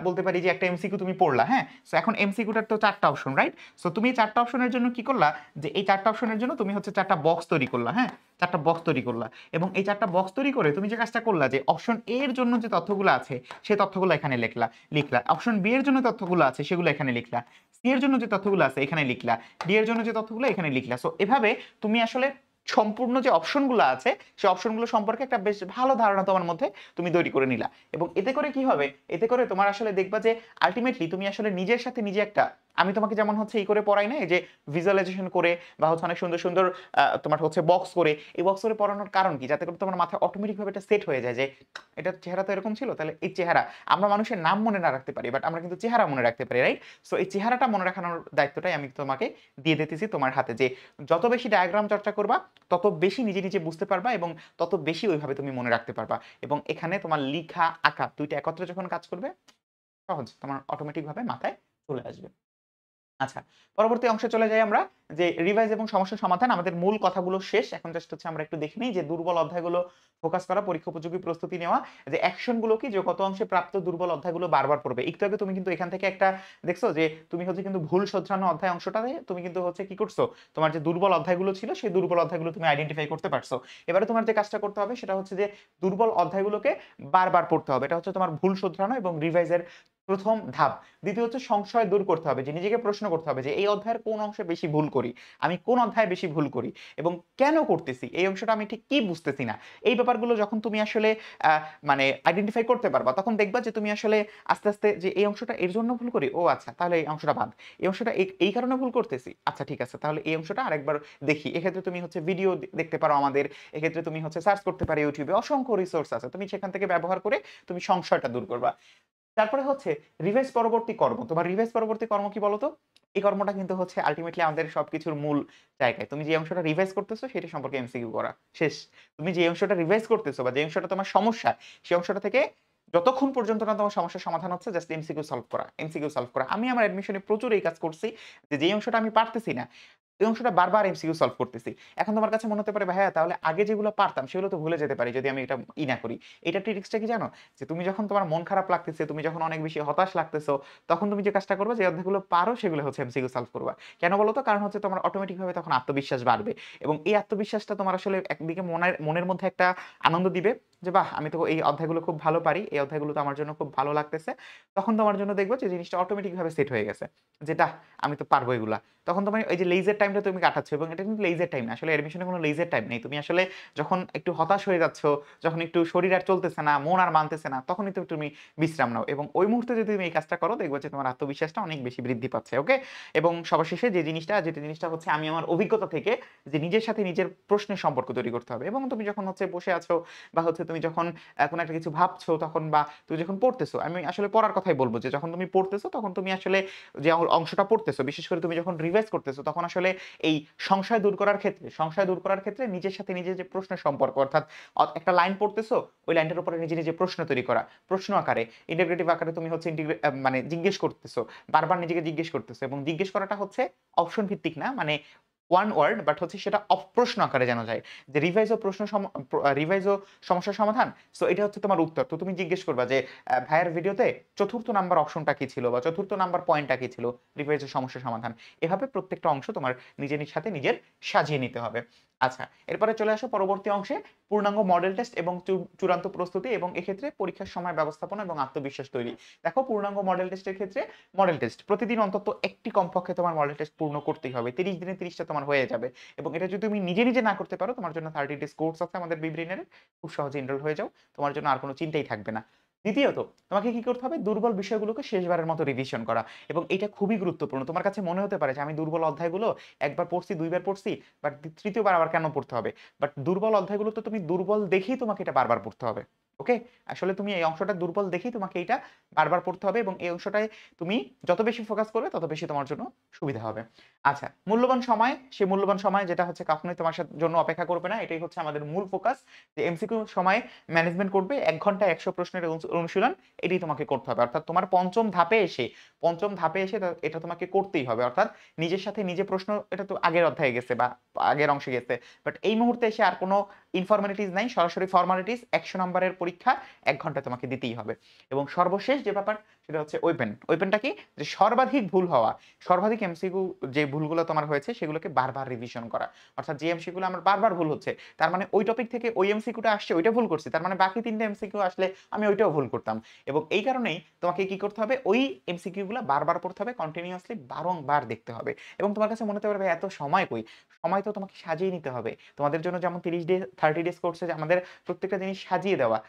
বলতে পারি যে একটা এমসিকিউ তুমি পড়লা, হ্যাঁ? সো এখন এমসিকিউটার তো 4টা অপশন, রাইট? সো তুমি 4টা অপশনের জন্য কি করলা, যে এই 4টা অপশনের জন্য তুমি হচ্ছে 4টা বক্স তৈরি করলা, হ্যাঁ? 4টা বক্স তৈরি করলা, এবং এই 4টা বক্স তৈরি করে তুমি যে কাজটা করলা, যে অপশন এ এর জন্য যে তথ্যগুলো আছে, সেই তথ্যগুলো এখানে লিখলা, অপশন বি এর জন্য তথ্যগুলো আছে, সেগুলো এখানে লিখলা, সি এর জন্য যে তথ্যগুলো আছে এখানে লিখলা, ডি এর জন্য যে তথ্যগুলো এখানে লিখলা। সো এভাবে তুমি আসলে সম্পূর্ণ যে অপশনগুলো আছে সেই অপশনগুলো সম্পর্কে একটা বেশ ভালো ধারণা তোমার মধ্যে তুমি তৈরি করে নিলা। এবং এতে করে কি হবে, এতে করে তোমার আসলে দেখবা যে আলটিমেটলি তুমি আসলে নিজের সাথে নিজে একটা, আমি তোমাকে যেমন হচ্ছে এই করে পড়াই না, এই যে ভিজুয়ালাইজেশন করে বা হচ্ছে অনেক সুন্দর সুন্দর তোমার হচ্ছে বক্স করে, এই বক্স করে পড়ানোর কারণ কি, যাতে করে তোমার মাথায় অটোমেটিক ভাবে এটা সেট হয়ে যায় যে এটার চেহারা তো এরকম ছিল, তাহলে এই চেহারা, আমরা মানুষের নাম মনে না রাখতে পারি বাট আমরা কিন্তু চেহারা মনে রাখতে পারি, রাইট? সো এই চেহারাটা মনে রাখানোর দায়িত্বটাই আমি তোমাকে দিয়ে দিতেছি তোমার হাতে, যে যত বেশি ডায়াগ্রাম চর্চা করবা তত বেশি নিজে নিজে বুঝতে পারবা এবং তত বেশি ওইভাবে তুমি মনে রাখতে পারবা। এবং এখানে তোমার লিখা আঁকা দুইটা একত্রে যখন কাজ করবে, সহজ, তোমার অটোমেটিক ভাবে মাথায় চলে আসবে। আচ্ছা, পরবর্তী অংশে চলে যাই আমরা, যে রিভাইজ এবং সমস্যা সমাধান। আমাদের মূল কথাগুলো শেষ, এখন জাস্ট হচ্ছে আমরা একটু দেখে নিই যে দুর্বল অধ্যায়গুলো ফোকাস করা, পরীক্ষা উপযোগী প্রস্তুতি নেওয়া, যে অ্যাকশন গুলো কি, যে কত অংশে প্রাপ্ত দুর্বল অধ্যায়গুলো বারবার পড়বে। একটু আগে তুমি কিন্তু এখান থেকে একটা দেখছো যে তুমি হচ্ছে কিন্তু ভুল শোধরানো অধ্যায় অংশটাতে তুমি কিন্তু হচ্ছে কি করছো, তোমার যে দুর্বল অধ্যায়গুলো ছিল সেই দুর্বল অধ্যায়গুলো তুমি আইডেন্টিফাই করতে পারছো। এবারে তোমার যে কাজটা করতে হবে সেটা হচ্ছে যে দুর্বল অধ্যায়গুলোকে বারবার পড়তে হবে, এটা হচ্ছে তোমার ভুল শোধরানো এবং রিভাইজের প্রথম ধাপ। দ্বিতীয় হচ্ছে সংশয় দূর করতে হবে, যে নিজেকে প্রশ্ন করতে হবে যে এই অধ্যায়ের কোন অংশে বেশি ভুল করি, আমি কোন অধ্যায়ে বেশি ভুল করি এবং কেন করতেছি, এই অংশটা আমি ঠিক কি বুঝতেছি না। এই ব্যাপারগুলো যখন তুমি আসলে মানে আইডেন্টিফাই করতে পারবা, তখন দেখবা যে তুমি আসলে আস্তে আস্তে যে এই অংশটা এর জন্য ভুল করি, ও আচ্ছা তাহলে এই অংশটা বাদ, এই অংশটা এই কারণে ভুল করতেছি, আচ্ছা ঠিক আছে তাহলে এই অংশটা আরেকবার দেখি। এক্ষেত্রে তুমি হচ্ছে ভিডিও দেখতে পারো আমাদের, এক্ষেত্রে তুমি হচ্ছে সার্চ করতে পারো ইউটিউবে, অসংখ্য রিসোর্স আছে, তুমি সেখান থেকে ব্যবহার করে তুমি সংশয়টা দূর করবা। তারপরে হচ্ছে রিভাইজ পরবর্তী কর্ম। তোমার রিভাইজ পরবর্তী কর্ম কি বলতো? এই কর্মটা কিন্তু হচ্ছে আল্টিমেটলি আমাদের সবকিছুর মূল জায়গায়। তুমি যে অংশটা রিভাইজ করতেছো সেটা সম্পর্কে এমসিকিউ করা। শেষ। তুমি যে অংশটা রিভাইজ করতেছো বা যে অংশটা তোমার সমস্যা, সেই অংশটা থেকে যতক্ষণ পর্যন্ত না তোমার সমস্যার সমাধান হচ্ছে জাস্ট এমসিকিউ সলভ করা, এমসিকিউ সলভ করা। আমি আমার অ্যাডমিশনে প্রচুর এই কাজ করছি, যে যেই অংশটা আমি পারতেছি না, এই অংশটা বারবার এমসিকিউ সলভ করতেছি। এখন তোমার কাছে মনে হতে পারে ভাইয়া তাহলে আগে যেগুলো পারতাম সেগুলো তো ভুলে যেতে পারি যদি আমি এটা না করি। এটা ট্রিক্সটা কি জানো? যে তুমি যখন তোমার মন খারাপ লাগতেছে, তুমি যখন অনেক বেশি হতাশ লাগতেছো, তখন তুমি যে কাজটা করবে, যে অধ্যায়গুলো পারো সেগুলো হচ্ছে এমসিকিউ সলভ করবা। কেন বলো তো? কারণ হচ্ছে তোমার অটোমেটিক ভাবে তখন আত্মবিশ্বাস বাড়বে এবং এই আত্মবিশ্বাসটা তোমার আসলে একদিকে মনের মধ্যে একটা আনন্দ দিবে, যে বাহ আমি তো এই অধ্যায়গুলো খুব ভালো পারি, এই অধ্যায়গুলো তো আমার জন্য খুব ভালো লাগতেছে। তখন তোমার জন্য দেখবে যে জিনিসটা অটোমেটিক ভাবে সেট হয়ে গেছে। যেটা আমি তো পারবো এগুলা। তখন তোমার এই যে লেইজার টাইমটা তুমি কাটাচ্ছ, এবং এটা কিন্তু লেইজার টাইম না। আসলে অ্যাডমিশনে কোনো লেইজার টাইম নেই। তুমি আসলে যখন একটু হতাশ হয়ে যাচ্ছ, যখন একটু শরীর আর চলতেছে না, মন আর মানতেছে না, তখনই তো তুমি বিশ্রাম নাও এবং ওই মুহূর্তে যদি তুমি এই কাজটা করো, দেখবে যে তোমার আত্মবিশ্বাসটা অনেক বেশি বৃদ্ধি পাচ্ছে। ওকে? এবং সবার শেষে যেটা জিনিসটা হচ্ছে আমি আমার অভিজ্ঞতা থেকে, যে নিজের সাথে নিজের প্রশ্নের সম্পর্ক তৈরি করতে হবে। এবং তুমি যখন হচ্ছে বসে আছো বা হচ্ছে তুমি যখন কোনো একটা কিছু ভাবছো, তখন বা তুমি যখন পড়তেছো, আমি আসলে পড়ার কথাই বলব, যে যখন তুমি পড়তেছো তখন তুমি আসলে যে অংশটা পড়তেছো, বিশেষ করে তুমি যখন রিভাইজ করতেছো, তখন আসলে এই সংশয় দূর করার ক্ষেত্রে নিজের সাথে নিজের যে প্রশ্নের সম্পর্ক, অর্থাৎ একটা লাইন পড়তেছো, ওই লাইনটার উপরে নিজে নিজে প্রশ্ন তৈরি করা, প্রশ্ন আকারে, ইন্টিগ্রেটিভ আকারে তুমি হচ্ছে মানে জিজ্ঞেস করতেছো, বারবার নিজেকে জিজ্ঞেস করতেছো, এবং জিজ্ঞেস করাটা হচ্ছে অপশন ভিত্তিক না, মানে ওয়ান ওয়ার্ড, বাট হচ্ছে সেটা প্রশ্ন আকারে যেন যায়, যে রিভাইজ ও সমস্যার সমাধান। সো এটা হচ্ছে তোমার উত্তর। তো তুমি জিজ্ঞেস করবা যে ভাইয়ের ভিডিওতে চতুর্থ নাম্বার অপশনটা কি ছিল বা চতুর্থ নাম্বার পয়েন্টটা কি ছিল, রিভাইজ ও সমস্যার সমাধান। এভাবে প্রত্যেকটা অংশ তোমার নিজের সাথে নিজের সাজিয়ে নিতে হবে। আচ্ছা, এরপরে চলে আসো পরবর্তী অংশে, পূর্ণাঙ্গ মডেল টেস্ট এবং চূড়ান্ত প্রস্তুতি, এবং এক্ষেত্রে পরীক্ষার সময় ব্যবস্থাপনা এবং আত্মবিশ্বাস তৈরি। দেখো, পূর্ণাঙ্গ মডেল টেস্টের ক্ষেত্রে মডেল টেস্ট প্রতিদিন অন্তত একটি কমপক্ষে তোমার মডেল টেস্ট পূর্ণ করতেই হবে। 30 দিনে 30টা তোমার হয়ে যাবে। এবং এটা যদি তুমি নিজে নিজে না করতে পারো, তোমার জন্য 30 ডেজ কোর্স আছে আমাদের বিব্রেইনের, খুব সহজে এনরোল হয়ে যাও, তোমার জন্য আর কোনো চিন্তাই থাকবে না। দ্বিতীয়ত, তোমাকে কি করতে হবে? দুর্বল বিষয়গুলোকে শেষবারের মতো রিভিশন করা, এবং এটা খুবই গুরুত্বপূর্ণ। তোমার কাছে মনে হতে পারে যে আমি দুর্বল অধ্যায়গুলো একবার পড়ছি, দুইবার পড়ছি, বাট তৃতীয়বার আবার কেন পড়তে হবে? বাট দুর্বল অধ্যায়গুলো তো তুমি দুর্বল দেখেই তোমাকে এটা বারবার পড়তে হবে। ওকে? আসলে তুমি এই অংশটা দুর্বল দেখেই তোমাকে এটা বারবার পড়তে হবে, এবং এই অংশটায় তুমি যত বেশি ফোকাস করবে তত বেশি তোমার জন্য সুবিধা হবে। আচ্ছা, মূল্যবান সময়, সেই মূল্যবান সময় যেটা হচ্ছে কখনোই তোমার জন্য অপেক্ষা করবে না, এটাই হচ্ছে আমাদের মূল ফোকাস। যে এমসিকিউ সময় ম্যানেজমেন্ট করবে, 1 ঘন্টায় 100 প্রশ্নের অনুশীলন, এটাই তোমাকে করতে হবে। অর্থাৎ তোমার পঞ্চম ধাপে এসে এটা তোমাকে করতেই হবে। অর্থাৎ নিজের সাথে নিজে প্রশ্ন, এটা তো আগের অধ্যায়ে গেছে বা আগের অংশে গেছে, বাট এই মুহূর্তে এসে আর কোনো ইনফরমালিটিস নাই, সরাসরি ফর্মালিটিস। 100 নম্বরের পরীক্ষা 1 ঘন্টা তোমাকে দিতেই হবে। এবং সর্বশেষ যে ব্যাপার, সেটা হচ্ছে ওয়েপেন। ওয়েপেনটা কি? যে সর্বাধিক ভুল হওয়া, সর্বাধিক এমসিকিউ যে ভুলগুলো তোমার হয়েছে সেগুলোকে বারবার রিভিশন করা। অর্থাৎ যে এমসিকিউ গুলো আমার বারবার ভুল হচ্ছে, তার মানে ওই টপিক থেকে ওই এমসিকিউটা আসছে ওইটা ভুল করছি। তার মানে বাকি ৩ টা এমসিকিউ আসলে আমি ওইটাও ভুল করতাম। এবং এই কারণেই তোমাকে কি করতে হবে? ওই এমসিকিউ গুলা বারবার পড়তে হবে, কন্টিনিউয়াসলি বারংবার দেখতে হবে। এবং তোমার কাছে মনে হতে পারে ভাই এত সময় কই? সময় তো তোমাকে সাজিয়ে নিতে হবে। তোমাদের জন্য যেমন ৩০ ডে ৩০ ডেজ কোর্সে যে আমাদের প্রত্যেকটা জিনিস সাজিয়ে দেওয়া,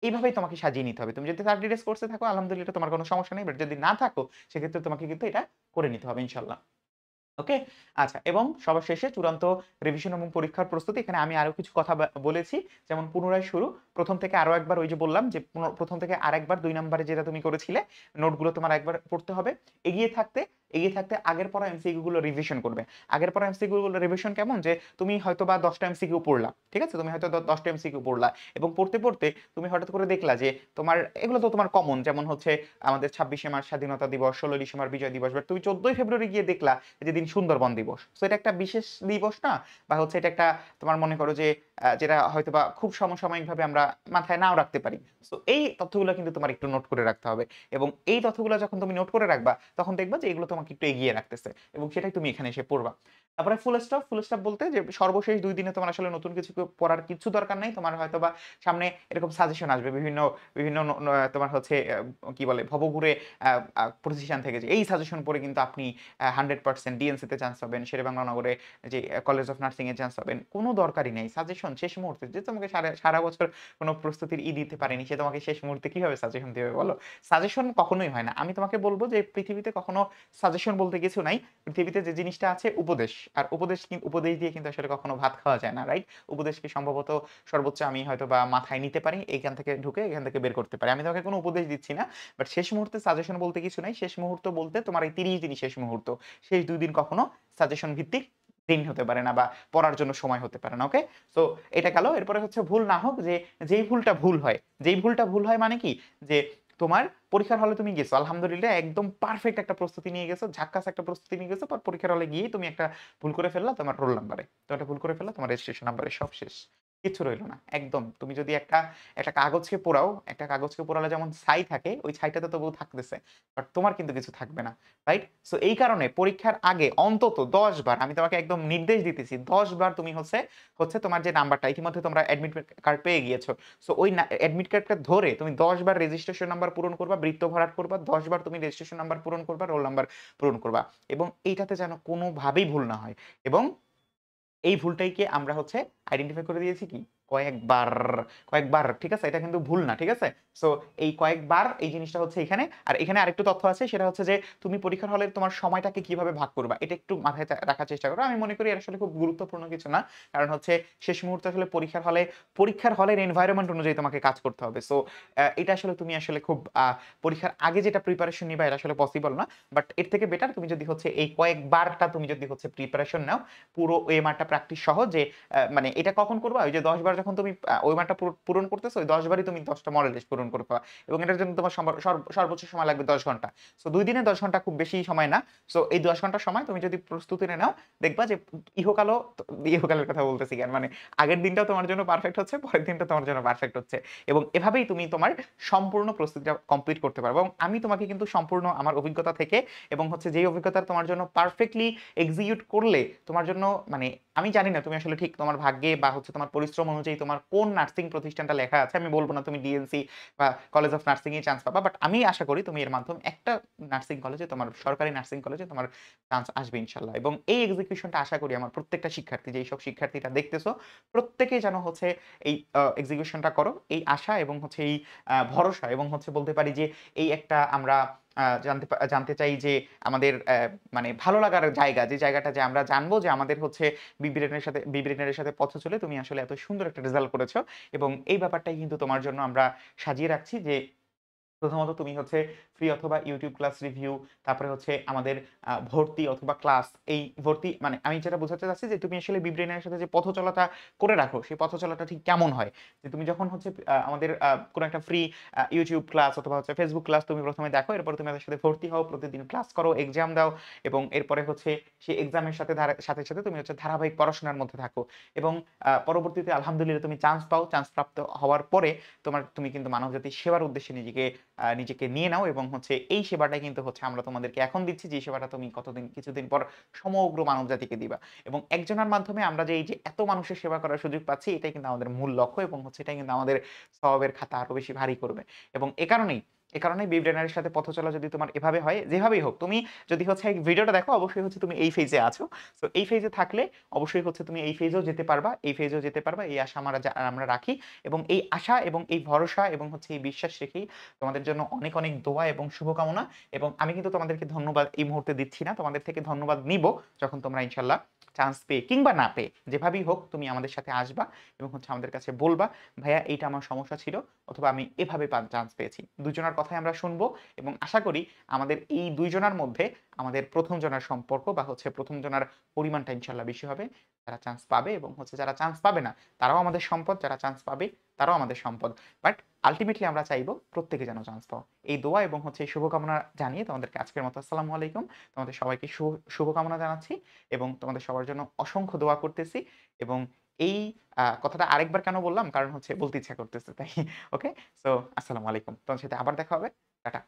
এইভাবেই তোমাকে সাজিয়ে নিতে হবে। তুমি যদি ৩০ ডেজ কোর্সে থাকো আলহামদুলিল্লাহ তোমার কোনো সমস্যা নেই। বাট যদি না থাকো সেক্ষেত্রে তোমাকে কিন্তু এটা করে নিতে হবে ইনশাআল্লাহ। ওকে? আচ্ছা এবং সবার শেষে চূড়ান্ত রিভিশন এবং পরীক্ষার প্রস্তুতি। এখানে আমি আরো কিছু কথা বলেছি। যেমন পুনরায় শুরু। ১ম থেকে আরো একবার ওই যে বললাম যে ১ম থেকে আরেকবার ২ নাম্বারে যেটা তুমি করেছিলে, নোটগুলো তোমার একবার পড়তে হবে। এগিয়ে থাকতে, এগিয়ে থাকতে আগের পড়া এমসিকিউ গুলো রিভিশন করবে। আগের পড়া এমসিকিউ গুলো রিভিশন কেমন? যে তুমি হয়তোবা ১০ টা এমসিকিউ পড়লা। ঠিক আছে? তুমি হয়তো ১০ টা এমসিকিউ পড়লা এবং পড়তে, পড়তে তুমি হঠাৎ করে দেখলা যে তোমার এগুলো তো তোমার কমন। যেমন হচ্ছে আমাদের ২৬শে মার্চ স্বাধীনতা দিবস, ১৬ ডিসেম্বর বিজয় দিবস। বাট তুমি ১৪ই ফেব্রুয়ারি গিয়ে দেখলা যেদিন সুন্দরবন দিবস। সো এটা একটা বিশেষ দিবস না? বা হচ্ছে এটা একটা তোমার মনে করো যে যেটা হয়তোবা খুব সমসাময়িকভাবে আমরা মাথায় নাও রাখতে পারি। সো এই তথ্যগুলো কিন্তু তোমার একটু নোট করে রাখতে হবে। এবং এই তথ্যগুলো যখন তুমি নোট করে রাখবা, তখন দেখবা যে এগুলো তোমাকে একটু এগিয়ে রাখতেছে। এবং সেটাই তুমি এখানে এসে পড়বা। তারপরে ফুল স্টপ, ফুল স্টপ বলতে যে সর্বশেষ ২ দিনে তোমার আসলে নতুন কিছু পড়ার কিচ্ছু দরকার নাই। তোমার হয়তোবা সামনে এরকম সাজেশন আসবে বিভিন্ন বিভিন্ন তোমার হচ্ছে কি বলে ভবঘুরে আ আ প্রতিষ্ঠান থেকে যে এই সাজেশন পড়ে কিন্তু আপনি 100% ডিএনসি তে চান্স পাবেন। শেরেবাংলা নগরে যে college of nursing A chance পাবেন। কোন দরকারই নেই। সাজেশন শেষ মুহূর্তে যে তোমাকে সারা বছর কোন প্রস্তুতির দিতে পারেনি সে তোমাকে শেষ মুহূর্তে কিভাবে সাজেশন দিবে বলো? সাজেশন কখনোই হয় না। আমি তোমাকে বলব যে পৃথিবীতে কখনো সাজেশন বলতে কিছু নাই। পৃথিবীতে যে জিনিসটা আছে উপদেশ। আর উপদেশ দিয়ে কিন্তু আসলে কখনো ভাত খাওয়া যায় না, রাইট? উপদেশকে সম্ভবত সর্বোচ্চ আমি হয়তোবা মাথায় নিতে পারি। এইখান থেকে ঢুকে এখান থেকে বের করতে পারি। আমি তোমাকে কোন উপদেশ দিচ্ছি না। বাট শেষ মুহূর্তে সাজেশন বলতে কিছু নাই। শেষ মুহূর্ত বলতে তোমার এই ৩০ দিনই শেষ মুহূর্ত। শেষ ২ দিন কখনো সাজেশন ভিত্তিক দিন হতে পারে না বা পড়ার জন্য সময় হতে পারে না। ওকে? সো এটা গেল। এরপরে হচ্ছে ভুল না হোক যে যেই ভুলটা ভুল হয়, যেই ভুলটা ভুল হয় মানে কি? যে তোমার পরীক্ষার হলে তুমি গেছো। আলহামদুলিল্লাহ একদম পারফেক্ট একটা প্রস্তুতি নিয়ে গেছো। ঝাক্কাস একটা প্রস্তুতি নিয়ে গেছো। পরীক্ষার হলে গিয়েই তুমি একটা ভুল করে ফেললা তোমার রোল নাম্বারে। তো একটা ভুল করে ফেললা তোমার রেজিস্ট্রেশন নাম্বারে সব শেষ। কিচ্ছু রইল না। একদম। তুমি যদি একটা কাগজকে পোড়াও, একটা কাগজকে পোড়ালে যেমন ছাই থাকে, ওই ছাইটাতে তবুও থাকতেছে। বাট তোমার কিন্তু কিছু থাকবে না। রাইট? সো এই কারণে পরীক্ষার আগে অন্তত ১০ বার আমি তোমাকে একদম নির্দেশ দিতেছি। ১০ বার তুমি হচ্ছে তোমার যে নাম্বারটা ইতিমধ্যে তোমরা অ্যাডমিট কার্ড পেয়ে গিয়েছো। সো ওই অ্যাডমিট কার্ডটা ধরে তুমি ১০ বার রেজিস্ট্রেশন নাম্বার পূরণ করবা, বৃত্ত ভরাট করবা, ১০ বার তুমি রেজিস্ট্রেশন নাম্বার পূরণ করবা, রোল নাম্বার পূরণ করবা। এবং এইটাতে যেন কোনোভাবেই ভুল না হয়। এবং এই ভুলটাইকে আমরা হচ্ছে আইডেন্টিফাই করে দিয়েছি কি? কয়েকবার, কয়েকবার। ঠিক আছে? এটা কিন্তু ভুল না। ঠিক আছে? সো এই কয়েকবার এই জিনিসটা হচ্ছে এখানে। আর এখানে আরেকটু তথ্য আছে সেটা হচ্ছে যে তুমি পরীক্ষার হলে তোমার সময়টাকে কিভাবে ভাগ করবা? এটা একটু মাথায় রাখার চেষ্টা করো। আমি মনে করি এটা আসলে খুব গুরুত্বপূর্ণ কিছু না। কারণ হচ্ছে শেষ মুহূর্তে আসলে পরীক্ষার হলের এনভায়রনমেন্ট অনুযায়ী তোমাকে কাজ করতে হবে। সো এটা আসলে তুমি আসলে খুব পরীক্ষার আগে যেটা প্রিপারেশন নিবা এটা আসলে পসিবল না। বাট এর থেকে বেটার তুমি যদি হচ্ছে এই কয়েকবারটা তুমি যদি হচ্ছে প্রিপারেশন নাও পুরো ওএমআরটা প্র্যাকটিস সহ যে মানে এটা কখন করবা? ওই যে ১০ বার যখন তুমি ওএমআরটা পূরণ করতেছো, ওই ১০ বারই তুমি ১০ টা মডেল টেস্ট পূরণ করবা। এবং এটার জন্য তোমার সর্বোচ্চ সময় লাগবে ১০ ঘন্টা। সো ২ দিনে ১০ ঘন্টা খুব বেশি সময় না। সো এই ১০ ঘন্টার সময় তুমি যদি প্রস্তুতি নাও, দেখবা যে ইহকালও ইহকালের কথা বলতেছি কেন? মানে আগের দিনটাও তোমার জন্য পারফেক্ট হচ্ছে, পরের দিনটা তোমার জন্য পারফেক্ট হচ্ছে। এবং এভাবেই তুমি তোমার সম্পূর্ণ প্রস্তুতিটা কমপ্লিট করতে পারবা। এবং আমি তোমাকে কিন্তু সম্পূর্ণ আমার অভিজ্ঞতা থেকে এবং হচ্ছে যেই অভিজ্ঞতা তোমার জন্য পারফেক্টলি এক্সিকিউট করলে তোমার জন্য মানে আমি জানি না তুমি আসলে ঠিক তোমার ভাগ্যে বা হচ্ছে তোমার পরিশ্রম অনুযায়ী তোমার কোন নার্সিং প্রতিষ্ঠানটা লেখা আছে। আমি বলব না তুমি ডিএনসি বা college of nursing A chance পাবা। বাট আমি আশা করি তুমি এর মাধ্যমে একটা নার্সিং কলেজে তোমার সরকারি নার্সিং কলেজে তোমার চান্স আসবে ইনশাআল্লাহ। এবং এই এক্সিকিউশনটা আশা করি আমার প্রত্যেকটা শিক্ষার্থী যেইসব শিক্ষার্থীরা দেখতেছো প্রত্যেকেই যেন হচ্ছে এই এক্সিকিউশনটা করো। এই আশা এবং হচ্ছে এই ভরসা এবং হচ্ছে বলতে পারি যে এই একটা আমরা জানতে চাই যে আমাদের মানে ভালো লাগার জায়গা, যে জায়গাটা যে আমরা জানবো যে আমাদের হচ্ছে বিব্রেনের সাথে পথ চলে তুমি আসলে এত সুন্দর একটা রেজাল্ট করেছো। এবং এই ব্যাপারটাই কিন্তু তোমার জন্য আমরা সাজিয়ে রাখছি যে প্রথমত তুমি হচ্ছে ফ্রি অথবা YouTube ক্লাস রিভিউ, তারপরে হচ্ছে আমাদের ভর্তি অথবা ক্লাস, এই ভর্তি মানে আমি যেটা বোঝাতে চাচ্ছি যে তুমি আসলে বিব্রেইনের সাথে যে পথ চলাটা করে রাখো, সেই পথ চলাটা ঠিক কেমন হয়? যে তুমি যখন হচ্ছে আমাদের কোনো একটা ফ্রি YouTube ক্লাস অথবা হচ্ছে Facebook ক্লাস তুমি ১ম এ দেখো, এরপরে তুমি তাদের সাথে ভর্তি হও, প্রতিদিন ক্লাস করো, এক্সাম দাও এবং এরপরে হচ্ছে সেই এক্সামের সাথে তুমি হচ্ছে ধারাবাহিক পড়াশোনার মধ্যে থাকো এবং পরবর্তীতে আলহামদুলিল্লাহ তুমি চান্স পাও। চান্স প্রাপ্ত হওয়ার পরে তুমি কিন্তু মানবজাতির সেবার উদ্দেশ্যে নিজেকে নিজেকে নিয়ে নাও এবং হচ্ছে এই সেবাটাই কিন্তু হচ্ছে আমরা তোমাদেরকে এখন দিচ্ছি যে সেবাটা তুমি কিছুদিন পর সমগ্র মানবজাতিকে দিবা। এবং একজনের মাধ্যমে আমরা যে এই যে এত মানুষের সেবা করার সুযোগ পাচ্ছি এটাই কিন্তু আমাদের মূল লক্ষ্য এবং হচ্ছে এটাই কিন্তু আমাদের সওয়াবের খাতা আরো বেশি ভারী করবে। এবং এ কারণেই বিব্রেনারের সাথে পথ চলা যদি তোমার এভাবে হয়, যেভাবেই হোক তুমি যদি হচ্ছে এই ভিডিওটা দেখো অবশ্যই হচ্ছে তুমি এই ফেজে আছো। সো এই ফেজে থাকলে অবশ্যই হচ্ছে তুমি এই ফেজেও যেতে পারবা, এই ফেজেও যেতে পারবা। এই আশা আমরা রাখি এবং এই আশা এবং এই ভরসা এবং হচ্ছে এই বিশ্বাস রেখেই তোমাদের জন্য অনেক, অনেক দোয়া এবং শুভকামনা। এবং আমি কিন্তু তোমাদেরকে ধন্যবাদ এই মুহূর্তে দিচ্ছি না। তোমাদের থেকে ধন্যবাদ নিবো যখন তোমরা ইনশাআল্লাহ চান্স পেয়ে কিংবা না পেয়ে যেভাবেই হোক তুমি আমাদের সাথে আসবা এবং হচ্ছে আমাদের কাছে বলবা, "ভাইয়া এইটা আমার সমস্যা ছিল" অথবা "আমি এভাবে চান্স পেয়েছি।" দুজনার কথাই আমরা শুনবো এবং আশা করি আমাদের এই ২ জনার মধ্যে আমাদের ১ম জনার সম্পর্ক বা হচ্ছে ১ম জনার পরিমাণটা ইনশাআল্লাহ বেশি হবে। যারা চান্স পাবে এবং হচ্ছে যারা চান্স পাবে না তারাও আমাদের সম্পদ, যারা চান্স পাবে তারাও আমাদের সম্পদ। বাট আল্টিমেটলি আমরা চাইবো প্রত্যেকে যেন চান্স পাও। এই দোয়া এবং হচ্ছে এই শুভকামনা জানিয়ে তোমাদেরকে আজকের মতো আসসালামু আলাইকুম। তোমাদের সবাইকে শুভকামনা জানাচ্ছি এবং তোমাদের সবার জন্য অসংখ্য দোয়া করতেছি এবং এই কথাটা আরেকবার কেন বললাম? কারণ হচ্ছে বলতে ইচ্ছা করতেছে তাই। ওকে? সো আসসালামু আলাইকুম। তোমাদের সাথে আবার দেখা হবে। টাটা।